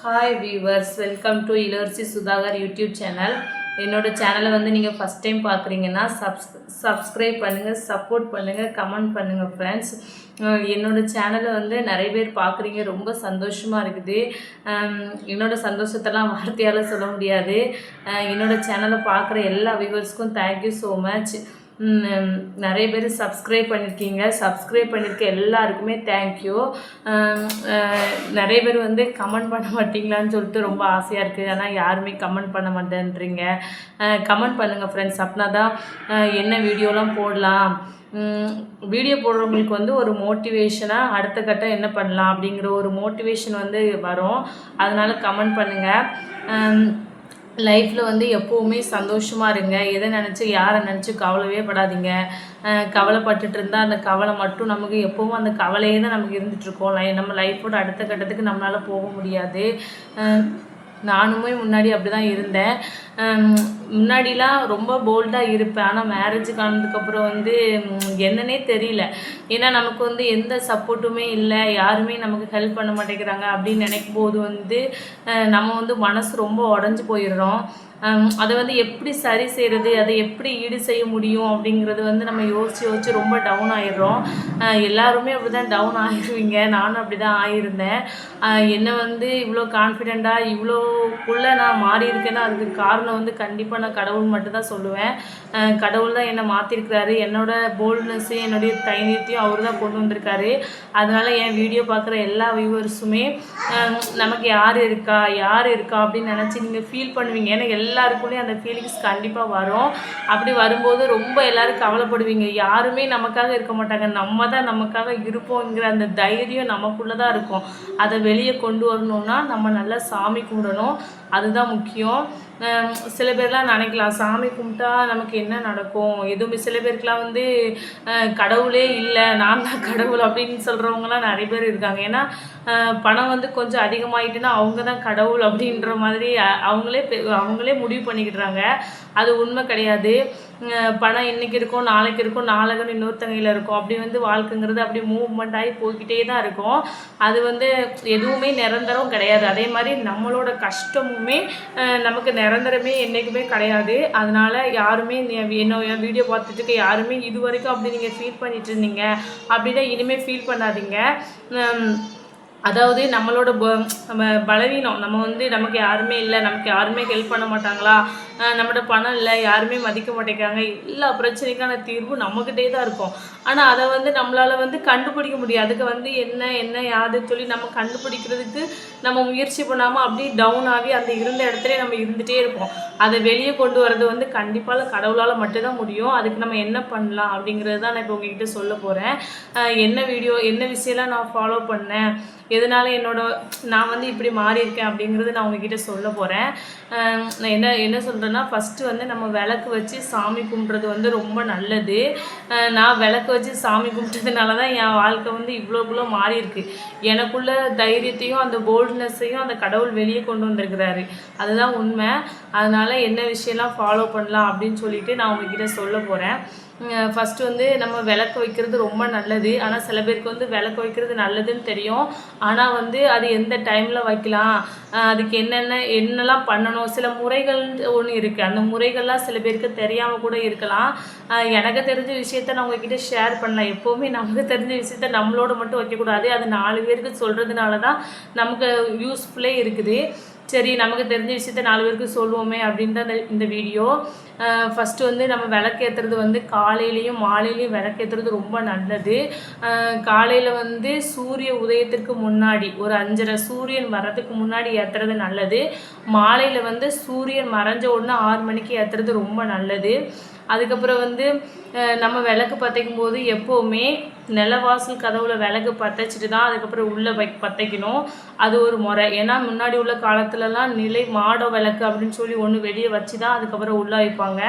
Hi viewers, welcome to இளவரசி Sudhakar YouTube channel. என்னோடய சேனலை வந்து நீங்கள் ஃபஸ்ட் டைம் பார்க்குறீங்கன்னா சப்ஸ்கிரைப் பண்ணுங்கள், சப்போர்ட் பண்ணுங்கள், கமெண்ட் பண்ணுங்கள் ஃப்ரெண்ட்ஸ். என்னோடய சேனலை வந்து நிறைய பேர் பார்க்குறீங்க, ரொம்ப சந்தோஷமாக இருக்குது. என்னோடய சந்தோஷத்தெல்லாம் வார்த்தையால் சொல்ல முடியாது. என்னோடய சேனலை பார்க்குற எல்லா வியூவர்ஸ்க்கும் தேங்க்யூ ஸோ மச். நிறைய பேர் சப்ஸ்கிரைப் பண்ணியிருக்க எல்லாருக்குமே தேங்க்யூ. நிறைய பேர் வந்து கமெண்ட் பண்ண மாட்டிங்களான்னு சொல்லிட்டு ரொம்ப ஆசையாக இருக்குது. ஆனால் யாருமே கமெண்ட் பண்ண மாட்டேன்றீங்க. கமெண்ட் பண்ணுங்கள் ஃப்ரெண்ட்ஸ், அப்படின்னா தான் என்ன வீடியோலாம் போடலாம், வீடியோ போடுறவங்களுக்கு வந்து ஒரு மோட்டிவேஷனாக அடுத்த கட்டம் என்ன பண்ணலாம் அப்படிங்கிற ஒரு மோட்டிவேஷன் வந்து வரும். அதனால் கமெண்ட் பண்ணுங்கள். லைஃப்பில் வந்து எப்போவுமே சந்தோஷமாக இருங்க. எதை நினச்சி யாரை நினச்சி கவலையே படாதீங்க. கவலைப்பட்டுட்டு இருந்தால் அந்த கவலை மட்டும் நமக்கு எப்போவும் அந்த கவலையே தான் நமக்கு இருந்துகிட்ருக்கோம். நம்ம லைஃபோட அடுத்த கட்டத்துக்கு நம்மளால் போக முடியாது. நானுமே முன்னாடி அப்படி தான் இருந்தேன். முன்னாடிலாம் ரொம்ப போல்டாக இருப்பேன். ஆனால் மேரேஜுக்கு ஆனதுக்கப்புறம் வந்து என்னன்னே தெரியல. ஏன்னா நமக்கு வந்து எந்த சப்போர்ட்டுமே இல்லை, யாருமே நமக்கு ஹெல்ப் பண்ண மாட்டேங்கிறாங்க அப்படின்னு நினைக்கும் போது வந்து நம்ம வந்து மனசு ரொம்ப உடஞ்சி போயிடுறோம். அதை வந்து எப்படி சரி செய்கிறது, அதை எப்படி ஈடு செய்ய முடியும் அப்படிங்கிறது வந்து நம்ம யோசித்து ரொம்ப டவுன் ஆகிடுறோம். எல்லாருமே அப்படி தான் டவுன் ஆகிடுவீங்க. நானும் அப்படி தான் ஆகியிருந்தேன். என்னை வந்து இவ்வளோ கான்ஃபிடெண்ட்டாக இவ்வளோக்குள்ளே நான் மாறி இருக்கேன்னா அதுக்கு காரணம் வந்து கண்டிப்பாக நான் கடவுள் மட்டும்தான் சொல்லுவேன். கடவுள் தான் என்னை மாற்றிருக்கிறாரு. என்னோடய போல்ட்னஸ்ஸையும் என்னுடைய தைரியத்தையும் அவர் தான் கொண்டு வந்திருக்காரு. அதனால் என் வீடியோ பார்க்குற எல்லா வியூவர்ஸுமே நமக்கு யார் இருக்கா அப்படின்னு நினச்சி நீங்கள் ஃபீல் பண்ணுவீங்க. ஏன்னா எல்லாருக்குள்ளேயும் அந்த ஃபீலிங்ஸ் கண்டிப்பாக வரும். அப்படி வரும்போது ரொம்ப எல்லோரும் கவலைப்படுவீங்க. யாருமே நமக்காக இருக்க மாட்டாங்க, நம்ம தான் நமக்காக இருப்போங்கிற அந்த தைரியம் நமக்குள்ளே தான் இருக்கும். அதை வெளியே கொண்டு வரணுன்னா நம்ம நல்லா சாமி கும்பிடணும், அதுதான் முக்கியம். சில பேர்லாம் நினைக்கலாம் சாமி கும்பிட்டா நமக்கு என்ன நடக்கும், எதுவுமே. சில பேருக்குலாம் வந்து கடவுளே இல்லை, நான் தான் கடவுள் அப்படின்னு சொல்கிறவங்களாம் நிறைய பேர் இருக்காங்க. ஏன்னா பணம் வந்து கொஞ்சம் அதிகமாகிட்டுன்னா அவங்க தான் கடவுள் அப்படின்ற மாதிரி அவங்களே முடிவு பண்ணிக்கிட்டுறாங்க. அது உண்மை கிடையாது. பணம் இன்றைக்கி இருக்கும், நாளைக்கு இருக்கும், நாளைக்குன்னு இன்னொருத்தங்கையில் இருக்கும். அப்படி வந்து வாழ்க்கைங்கிறது அப்படி மூவ்மெண்ட் ஆகி போய்கிட்டே தான் இருக்கும். அது வந்து எதுவுமே நிரந்தரம் கிடையாது. அதே மாதிரி நம்மளோட கஷ்டமுமே நமக்கு நிரந்தரமே என்றைக்குமே கிடையாது. அதனால் யாருமே என் வீடியோ பார்த்துட்டு யாருமே இது வரைக்கும் அப்படி நீங்கள் ஃபீல் பண்ணிட்டு இருந்தீங்க அப்படின்னா இனிமேல் ஃபீல் பண்ணாதீங்க. அதாவது நம்மளோட நம்ம பலவீனம், நம்ம வந்து நமக்கு யாருமே இல்லை, நமக்கு யாருமே ஹெல்ப் பண்ண மாட்டாங்களா, நம்மளோட பணம் இல்லை, யாருமே மதிக்க மாட்டேங்கிறாங்க, எல்லா பிரச்சனைக்கான தீர்வு நம்மக்கிட்டே தான் இருக்கும். ஆனால் அதை வந்து நம்மளால் வந்து கண்டுபிடிக்க முடியாது. அதுக்கு வந்து என்ன யாருன்னு சொல்லி நம்ம கண்டுபிடிக்கிறதுக்கு நம்ம முயற்சி பண்ணாமல் அப்படியே டவுன் ஆகி அந்த இருந்த இடத்துல நம்ம இருந்துகிட்டே இருப்போம். அதை வெளியே கொண்டு வரது வந்து கண்டிப்பாக கடவுளால் மட்டும்தான் முடியும். அதுக்கு நம்ம என்ன பண்ணலாம் அப்படிங்கிறது தான் நான் இப்போ உங்ககிட்ட சொல்ல போகிறேன். என்ன விஷயம்லாம் நான் ஃபாலோ பண்ணேன், எதனால் நான் வந்து இப்படி மாறி இருக்கேன் அப்படிங்கிறது நான் உங்ககிட்ட சொல்ல போகிறேன். நான் என்ன சொல்கிறேன்னா, ஃபஸ்ட்டு வந்து நம்ம விளக்கு வச்சு சாமி கும்பிட்றது வந்து ரொம்ப நல்லது. நான் விளக்கு வச்சு சாமி கும்பிட்டதுனால தான் என் வாழ்க்கை வந்து இவ்வளோ மாறி இருக்கு. எனக்குள்ள தைரியத்தையும் அந்த போல்ட்னஸையும் அந்த கடவுள் வெளியே கொண்டு வந்திருக்கிறாரு. அதுதான் உண்மை. அதனால் என்ன விஷயம்லாம் ஃபாலோ பண்ணலாம் அப்படின்னு சொல்லிட்டு நான் உங்ககிட்ட சொல்ல போகிறேன். ஃபஸ்ட்டு வந்து நம்ம விளக்கு வைக்கிறது ரொம்ப நல்லது. ஆனால் சில பேருக்கு வந்து விளக்கு வைக்கிறது நல்லதுன்னு தெரியும். ஆனால் வந்து அது எந்த டைமில் வைக்கலாம், அதுக்கு என்னெல்லாம் பண்ணணும், சில முறைகள் ஒன்று இருக்குது. அந்த முறைகள்லாம் சில பேருக்கு தெரியாமல் கூட இருக்கலாம். எனக்கு தெரிஞ்ச விஷயத்த நான் உங்ககிட்ட ஷேர் பண்ணலாம். எப்போவுமே நமக்கு தெரிஞ்ச விஷயத்த நம்மளோட மட்டும் வைக்கக்கூடாது. அது 4 பேருக்கு சொல்கிறதுனால தான் நமக்கு யூஸ்ஃபுல்லே இருக்குது. சரி, நமக்கு தெரிஞ்ச விஷயத்த 4 பேருக்கு சொல்லுவோமே அப்படின்னு தான் இந்த வீடியோ. ஃபஸ்ட்டு வந்து நம்ம விளக்கேற்றுறது வந்து காலையிலையும் மாலையிலையும் விளக்கேற்றுறது ரொம்ப நல்லது. காலையில் வந்து சூரிய உதயத்திற்கு முன்னாடி ஒரு 5:30 சூரியன் வர்றதுக்கு முன்னாடி ஏற்றுறது நல்லது. மாலையில் வந்து சூரியன் மறைஞ்ச உடனே 6 மணிக்கு ஏற்றுறது ரொம்ப நல்லது. அதுக்கப்புறம் வந்து நம்ம விளக்கு பற்றைக்கும் போது எப்போவுமே நிலவாசல் கதவுல விளக்கு பற்ற தான் அதுக்கப்புறம் உள்ளே பற்றைக்கணும். அது ஒரு முறை. ஏன்னா முன்னாடி உள்ள காலத்துலலாம் நிலை மாட விளக்கு அப்படின்னு சொல்லி ஒன்று வெளியே வச்சு தான் அதுக்கப்புறம் உள்ளே வைப்பாங்க.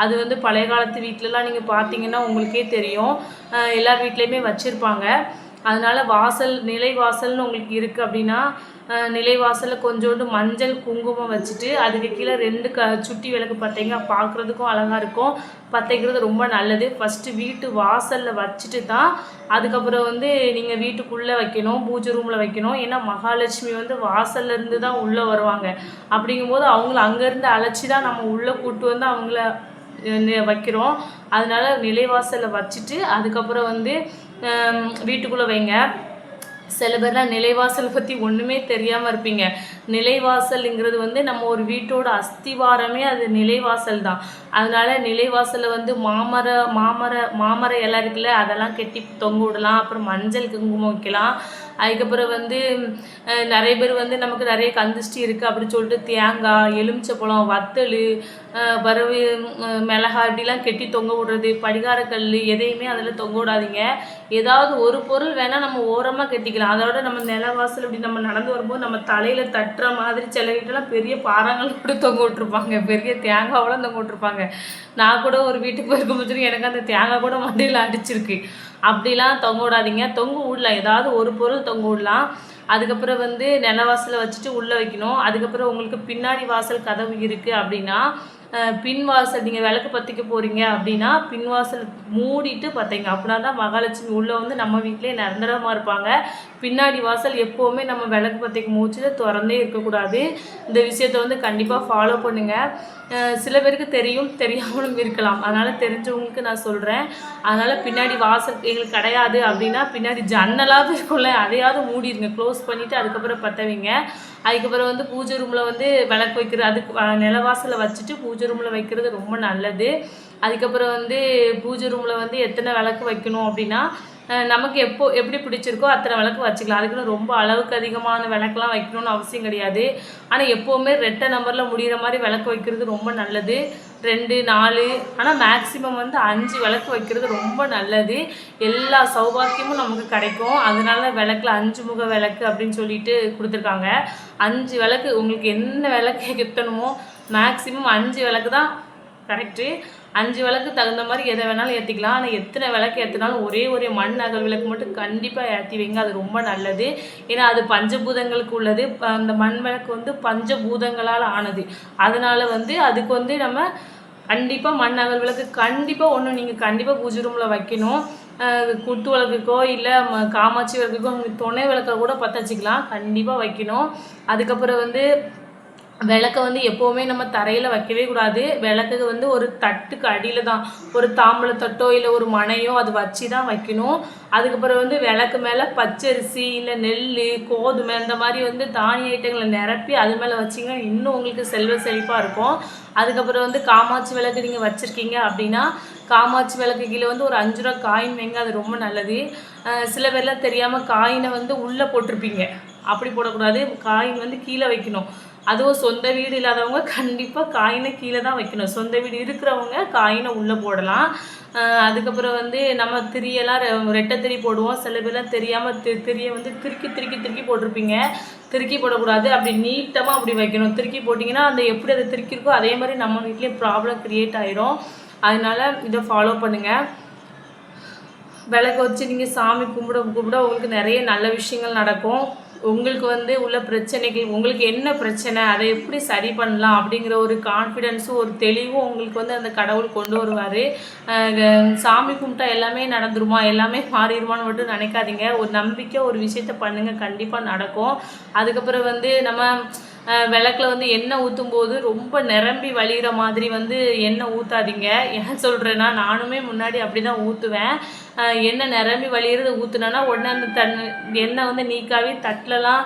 அது வந்து பழைய காலத்து வீட்டிலலாம் நீங்கள் பார்த்தீங்கன்னா உங்களுக்கே தெரியும், எல்லார் வீட்லேயுமே வச்சுருப்பாங்க. அதனால் நிலை வாசல்னு உங்களுக்கு இருக்குது அப்படின்னா நிலைவாசலில் கொஞ்சோண்டு மஞ்சள் குங்குமம் வச்சுட்டு அதுக்கு கீழே 2 சுட்டி விளக்கு பார்த்தீங்க பார்க்குறதுக்கும் அழகாக இருக்கும். பற்றைக்கிறது ரொம்ப நல்லது. ஃபஸ்ட்டு வீட்டு வாசலில் வச்சுட்டு தான் அதுக்கப்புறம் வந்து நீங்கள் வீட்டுக்குள்ளே வைக்கணும், பூஜை ரூமில் வைக்கணும். ஏன்னா மகாலட்சுமி வந்து வாசல்லேருந்து தான் உள்ளே வருவாங்க. அப்படிங்கும்போது அவங்கள அங்கேருந்து அழைச்சி தான் நம்ம உள்ளே கூட்டு வந்து அவங்கள வைக்கிறோம். அதனால நிலைவாசலில் வச்சுட்டு அதுக்கப்புறம் வந்து வீட்டுக்குள்ளே வைங்க. சில பேர்லாம் நிலைவாசல் பற்றி ஒன்றுமே தெரியாமல் இருப்பீங்க. நிலைவாசல்ங்கிறது வந்து நம்ம ஒரு வீட்டோட அஸ்திவாரமே அது நிலைவாசல் தான். அதனால் நிலைவாசலில் வந்து மாமர இலை இருக்குல்ல, அதெல்லாம் கெட்டி தொங்க விடலாம். அப்புறம் மஞ்சள் குங்குமம் வைக்கலாம். அதுக்கப்புறம் வந்து நிறைய பேர் வந்து நமக்கு நிறைய கந்திஷ்டி இருக்குது அப்படின்னு சொல்லிட்டு தேங்காய், எலுமிச்சப்பழம், வத்தல், வரவு, மிளகாய் இப்படிலாம் கெட்டி தொங்க விடுறது, படிகாரக்கல் எதையுமே அதில் தொங்க விடாதீங்க. ஏதாவது ஒரு பொருள் வேணால் நம்ம ஓரமாக கெட்டிக்கலாம். அதோட நம்ம நிலவாசல் இப்படி நம்ம நடந்து வரும்போது நம்ம தலையில் தட்டுற மாதிரி சில வீட்டெல்லாம் பெரிய பாறாங்கள் கூட தொங்க விட்டுருப்பாங்க, பெரிய தேங்காவெல்லாம் தொங்க விட்டுருப்பாங்க. நான் கூட ஒரு வீட்டுக்கு போயிருக்கும்போது எனக்கு அந்த தேங்காய் கூட மண்டையில் அடிச்சிருக்கு. அப்படிலாம் தொங்க விடாதீங்க. தொங்க விடலாம், ஏதாவது ஒரு பொருள் தொங்க விடலாம். அதுக்கப்புறம் வந்து நிலவாசலை வச்சுட்டு உள்ளே வைக்கணும். அதுக்கப்புறம் உங்களுக்கு பின்னாடி வாசல் கதவு இருக்குது அப்படின்னா பின் வாசல் நீங்கள் விளக்கு பற்றிக்க போகிறீங்க அப்படின்னா பின் வாசல் மூடிட்டு பார்த்தீங்க அப்படின்னா தான் மகாலட்சுமி உள்ளே வந்து நம்ம வீட்டிலே நிரந்தரமாக இருப்பாங்க. பின்னாடி வாசல் எப்போவுமே நம்ம விளக்கு பற்றிக்க மூச்சுட்டு திறந்தே இருக்கக்கூடாது. இந்த விஷயத்தை வந்து கண்டிப்பாக ஃபாலோ பண்ணுங்கள். சில பேருக்கு தெரியும், தெரியாமலும் இருக்கலாம். அதனால் தெரிஞ்சவங்களுக்கு நான் சொல்கிறேன். அதனால் பின்னாடி வாசல் எங்களுக்கு கிடையாது அப்படின்னா பின்னாடி ஜன்னலாவது இருக்கும்ல, அதையாவது மூடிடுங்க, க்ளோஸ் பண்ணிவிட்டு அதுக்கப்புறம் பற்ற வைங்க. அதுக்கப்புறம் வந்து பூஜை ரூமில் வந்து விளக்கு வைக்கிறது, அதுக்கு நிலவாசலில் வச்சுட்டு பூஜை ரூமில் வைக்கிறது ரொம்ப நல்லது. அதுக்கப்புறம் வந்து பூஜை ரூமில் வந்து எத்தனை விளக்கு வைக்கணும் அப்படின்னா நமக்கு எப்படி பிடிச்சிருக்கோ அத்தனை விளக்கு வச்சுக்கலாம். அதுக்குன்னு ரொம்ப அளவுக்கு அதிகமான விளக்குலாம் வைக்கணும்னு அவசியம் கிடையாது. ஆனால் எப்போவுமே 2 நம்பரில் முடிகிற மாதிரி விளக்கு வைக்கிறது ரொம்ப நல்லது. 2, 4, ஆனால் மேக்ஸிமம் வந்து 5 விளக்கு வைக்கிறது ரொம்ப நல்லது. எல்லா சௌபாக்கியமும் நமக்கு கிடைக்கும். அதனால விளக்கில் 5 முக விளக்கு அப்படின்னு சொல்லிட்டு கொடுத்துருக்காங்க. 5 விளக்கு உங்களுக்கு என்ன விளக்கு ஏற்றணுமோ மேக்ஸிமம் 5 விளக்கு தான் கரெக்டு. 5 விளக்கு தகுந்த மாதிரி எதை வேணாலும் ஏற்றிக்கலாம். ஆனால் எத்தனை விளக்கு ஏற்றினாலும் ஒரே மண் அகல் விளக்கு மட்டும் கண்டிப்பாக ஏற்றி வைங்க, அது ரொம்ப நல்லது. ஏன்னா அது பஞ்சபூதங்களுக்கு உள்ளது. அந்த மண் விளக்கு வந்து பஞ்சபூதங்களால் ஆனது. அதனால் வந்து அதுக்கு வந்து நம்ம கண்டிப்பாக மண் அகல் விளக்கு கண்டிப்பாக ஒன்று நீங்கள் கண்டிப்பாக பூஜை ரூமில் வைக்கணும். குத்து விளக்குக்கோ இல்லை காமாட்சி விளக்குக்கோ துணை விளக்கை கூட பற்ற வச்சுக்கலாம், கண்டிப்பாக வைக்கணும். அதுக்கப்புறம் வந்து விளக்கை வந்து எப்போவுமே நம்ம தரையில் வைக்கவே கூடாது. விளக்குக்கு வந்து ஒரு தட்டுக்கு அடியில் தான் ஒரு தாம்பழத்தட்டோ இல்லை ஒரு மனையோ அது வச்சு தான் வைக்கணும். அதுக்கப்புறம் வந்து விளக்கு மேலே பச்சரிசி இல்லை நெல், கோதுமை இந்த மாதிரி வந்து தானிய ஐட்டங்களை நிரப்பி அது மேலே வச்சிங்க, இன்னும் உங்களுக்கு செல்வ செழிப்பாக இருக்கும். அதுக்கப்புறம் வந்து காமாட்சி விளக்கு நீங்கள் வச்சுருக்கீங்க அப்படின்னா காமாட்சி விளக்கு கீழே வந்து ஒரு 5 ரூபா காயின் வைங்க, அது ரொம்ப நல்லது. சில பேர்லாம் தெரியாமல் காயினை வந்து உள்ளே போட்டிருப்பீங்க, அப்படி போடக்கூடாது. காயின் வந்து கீழே வைக்கணும். அதுவும் சொந்த வீடு இல்லாதவங்க கண்டிப்பாக காயினை கீழே தான் வைக்கணும். சொந்த வீடு இருக்கிறவங்க காயினை உள்ளே போடலாம். அதுக்கப்புறம் வந்து நம்ம திரியெல்லாம் ரெட்டை திரி போடுவோம். சில பேர்லாம் தெரியாமல் திரியை வந்து திருக்கி போட்டிருப்பீங்க. திருக்கி போடக்கூடாது, அப்படி நீட்டமாக அப்படி வைக்கணும். திருக்கி போட்டிங்கன்னா அந்த எப்படி அதை திருக்கிருக்கோ அதே மாதிரி நம்ம வீட்லேயே ப்ராப்ளம் க்ரியேட் ஆயிரும். அதனால் இதை ஃபாலோ பண்ணுங்கள். விளக்கு வச்சு நீங்கள் சாமி கும்பிட உங்களுக்கு நிறைய நல்ல விஷயங்கள் நடக்கும். உங்களுக்கு வந்து உள்ள பிரச்சனைகள், உங்களுக்கு என்ன பிரச்சனை, அதை எப்படி சரி பண்ணலாம் அப்படிங்கிற ஒரு கான்ஃபிடென்ஸும் ஒரு தெளிவும் உங்களுக்கு வந்து அந்த கடவுள் கொண்டு வருவார். சாமி கும்பிட்டா எல்லாமே நடந்துருமா, எல்லாமே மாறிடுமான்னு மட்டும் நினைக்காதீங்க. ஒரு நம்பிக்கை ஒரு விஷயத்த பண்ணுங்கள், கண்டிப்பாக நடக்கும். அதுக்கப்புறம் வந்து நம்ம விளக்கில் வந்து எண்ணெய் ஊற்றும் போது ரொம்ப நிரம்பி வழிகிற மாதிரி வந்து எண்ணெய் ஊற்றாதீங்க. ஏன் சொல்கிறேன்னா நானுமே முன்னாடி அப்படி தான் ஊற்றுவேன். எண்ணெய் நிரம்பி வழிகிறது ஊற்றுனேன்னா உடனே அந்த எண்ணெய் வந்து நீக்காவே தட்டிலலாம்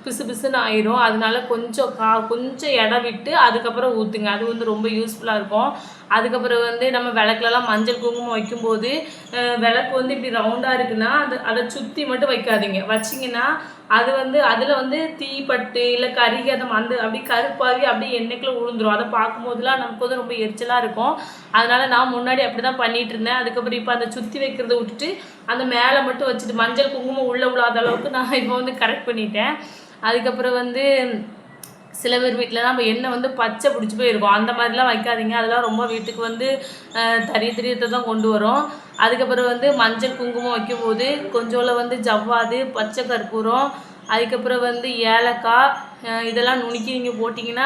பிசு பிசுன்னு ஆயிரும். அதனால கொஞ்சம் இடம் விட்டு அதுக்கப்புறம் ஊற்றுங்க, அது வந்து ரொம்ப யூஸ்ஃபுல்லாக இருக்கும். அதுக்கப்புறம் வந்து நம்ம விளக்குலலாம் மஞ்சள் குங்குமம் வைக்கும்போது விளக்கு வந்து இப்படி ரவுண்டாக இருக்குன்னா அதை சுற்றி மட்டும் வைக்காதீங்க. வச்சிங்கன்னா அது வந்து அதில் வந்து தீப்பட்டு இல்லை கரிகதம் அப்படி கருப்பாகி அப்படியே எண்ணெய்க்குள்ளே உழுந்துரும். அதை பார்க்கும்போதுலாம் நமக்கு வந்து ரொம்ப எரிச்சலாக இருக்கும். அதனால் நான் முன்னாடி அப்படி தான் பண்ணிகிட்டு இருந்தேன். அதுக்கப்புறம் இப்போ அந்த சுற்றி வைக்கிறத விட்டுட்டு அந்த மேலே மட்டும் வச்சுட்டு மஞ்சள் குங்குமம் உள்ளே விழாத அளவுக்கு நான் இப்போ வந்து கரெக்ட் பண்ணிட்டேன். அதுக்கப்புறம் வந்து சில பேர் வீட்டில் நம்ம எண்ணெய் வந்து பச்சை பிடிச்சி போயிருக்கும், அந்த மாதிரிலாம் வைக்காதீங்க. அதெல்லாம் ரொம்ப வீட்டுக்கு வந்து தரியத்தை தான் கொண்டு வரும். அதுக்கப்புறம் வந்து மஞ்சள் குங்குமம் வைக்கும்போது கொஞ்சோல வந்து ஜவ்வாது, பச்சை கற்பூரம், அதுக்கப்புறம் வந்து ஏலக்காய் இதெல்லாம் நுணுக்கி நீங்கள் போட்டிங்கன்னா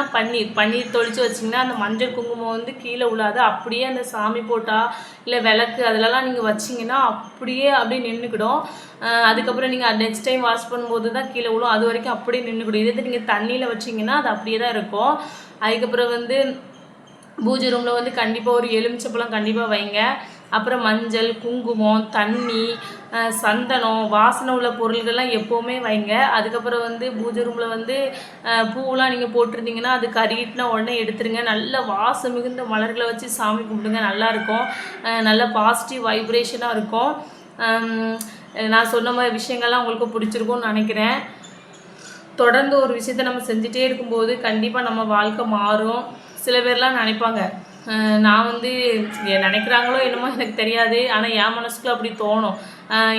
பன்னீர் தொளிச்சு வச்சிங்கன்னா அந்த மஞ்சள் குங்குமம் வந்து கீழே விழாது. அப்படியே அந்த சாமி போட்டா இல்லை விளக்கு அதிலலாம் நீங்கள் வச்சிங்கன்னா அப்படியே நின்றுக்கிடும். அதுக்கப்புறம் நீங்கள் நெக்ஸ்ட் டைம் வாஷ் பண்ணும்போது தான் கீழே விழும். அது வரைக்கும் அப்படியே நின்றுக்கிடும். இதே நீங்கள் தண்ணியில் வச்சிங்கன்னா அது அப்படியே தான் இருக்கும். அதுக்கப்புறம் வந்து பூஜை ரூமில் வந்து கண்டிப்பாக ஒரு எலுமிச்சப்பழம் கண்டிப்பாக வைங்க. அப்புறம் மஞ்சள், குங்குமம், தண்ணி, சந்தனம், வாசனை உள்ள பொருள்கள்லாம் எப்போவுமே வைங்க. அதுக்கப்புறம் வந்து பூஜை ரூமில் வந்து பூவெலாம் நீங்கள் போட்டிருந்தீங்கன்னா அது கருகிட்டுனா உடனே எடுத்துருங்க. நல்ல வாசம் மிகுந்த மலர்களை வச்சு சாமி கும்பிடுங்க. நல்லாயிருக்கும். நல்ல பாசிட்டிவ் வைப்ரேஷனாக இருக்கும். நான் சொன்ன மாதிரி விஷயங்கள்லாம் உங்களுக்கு பிடிச்சிருக்கும்னு நினைக்கிறேன். தொடர்ந்து ஒரு விஷயத்த நம்ம செஞ்சுட்டே இருக்கும்போது கண்டிப்பாக நம்ம வாழ்க்கை மாறும். சில பேர்லாம் நினைப்பாங்க, நான் வந்து நினைக்கிறாங்களோ என்னமோ எனக்கு தெரியாது, ஆனால் என் மனசுக்குள்ள அப்படி தோணும்.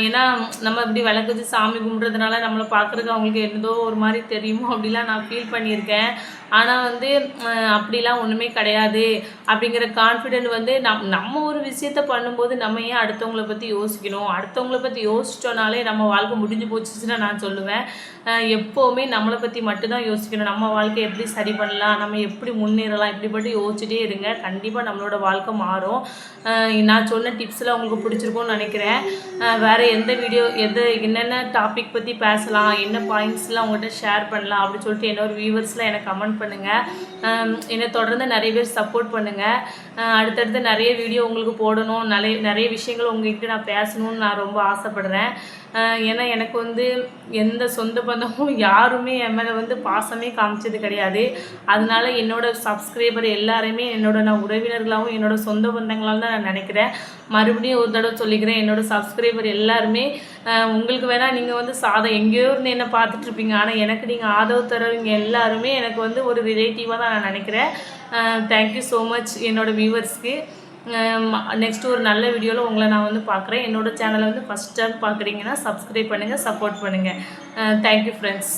ஏன்னா நம்ம இப்படி விளக்கு வச்சு சாமி கும்பிட்றதுனால நம்மளை பார்க்குறதுக்கு அவங்களுக்கு என்னதோ ஒரு மாதிரி தெரியுமோ அப்படிலாம் நான் ஃபீல் பண்ணியிருக்கேன். ஆனால் வந்து அப்படிலாம் ஒன்றுமே கிடையாது அப்படிங்கிற கான்ஃபிடென்ட் வந்து நம்ம ஒரு விஷயத்த பண்ணும்போது நம்ம ஏன் அடுத்தவங்கள பற்றி யோசிக்கணும்? அடுத்தவங்கள பற்றி யோசிச்சோனாலே நம்ம வாழ்க்கை முடிஞ்சு போச்சுன்னு நான் சொல்லுவேன். எப்போவுமே நம்மளை பற்றி மட்டும்தான் யோசிக்கணும். நம்ம வாழ்க்கை எப்படி சரி பண்ணலாம், நம்ம எப்படி முன்னேறலாம், இப்படிப்பட்டு யோசிச்சுட்டே இருங்க. கண்டிப்பாக நம்மளோட வாழ்க்கை மாறும். நான் சொன்ன டிப்ஸ்லாம் உங்களுக்கு பிடிச்சிருக்கும்னு நினைக்கிறேன். வேறு எந்த வீடியோ என்னென்ன டாபிக் பற்றி பேசலாம், என்ன பாயிண்ட்ஸ்லாம் உங்கள்கிட்ட ஷேர் பண்ணலாம் அப்படின்னு சொல்லிட்டு என்னோட வியூவர்ஸ்லாம் எனக்கு கமெண்ட் பண்ணுங்கள். என்னை தொடர்ந்து நிறைய பேர் சப்போர்ட் பண்ணுங்கள். அடுத்தடுத்து நிறைய வீடியோ உங்களுக்கு போடணும், நிறைய விஷயங்கள் உங்கள்கிட்ட நான் பேசணும்னு நான் ரொம்ப ஆசைப்படுறேன். ஏன்னா எனக்கு வந்து எந்த சொந்த பந்தமும் யாருமே என் மேலே வந்து பாசமே காமிச்சது கிடையாது. அதனால என்னோடய சப்ஸ்கிரைபர் எல்லாருமே நான் உறவினர்களாகவும் என்னோடய சொந்த பந்தங்களாகவும் தான் நான் நினைக்கிறேன். மறுபடியும் ஒரு தடவை சொல்லிக்கிறேன், என்னோடய சப்ஸ்கிரைபர் எல்லாருமே உங்களுக்கு வேணால் நீங்கள் வந்து எங்கேயோ இருந்து என்ன பார்த்துட்ருப்பீங்க, ஆனால் எனக்கு நீங்கள் ஆதரவு தரவங்க எல்லாருமே எனக்கு வந்து ஒரு ரிலேட்டிவாக தான் நான் நினைக்கிறேன். தேங்க்யூ ஸோ மச் என்னோடய வியூவர்ஸ்க்கு. நெக்ஸ்ட்டு ஒரு நல்ல வீடியோவில் உங்களை நான் வந்து பார்க்குறேன். என்னோடய சேனலை வந்து ஃபஸ்ட் டைம் பார்க்குறீங்கன்னா சப்ஸ்கிரைப் பண்ணுங்கள், சப்போர்ட் பண்ணுங்கள். Thank you friends.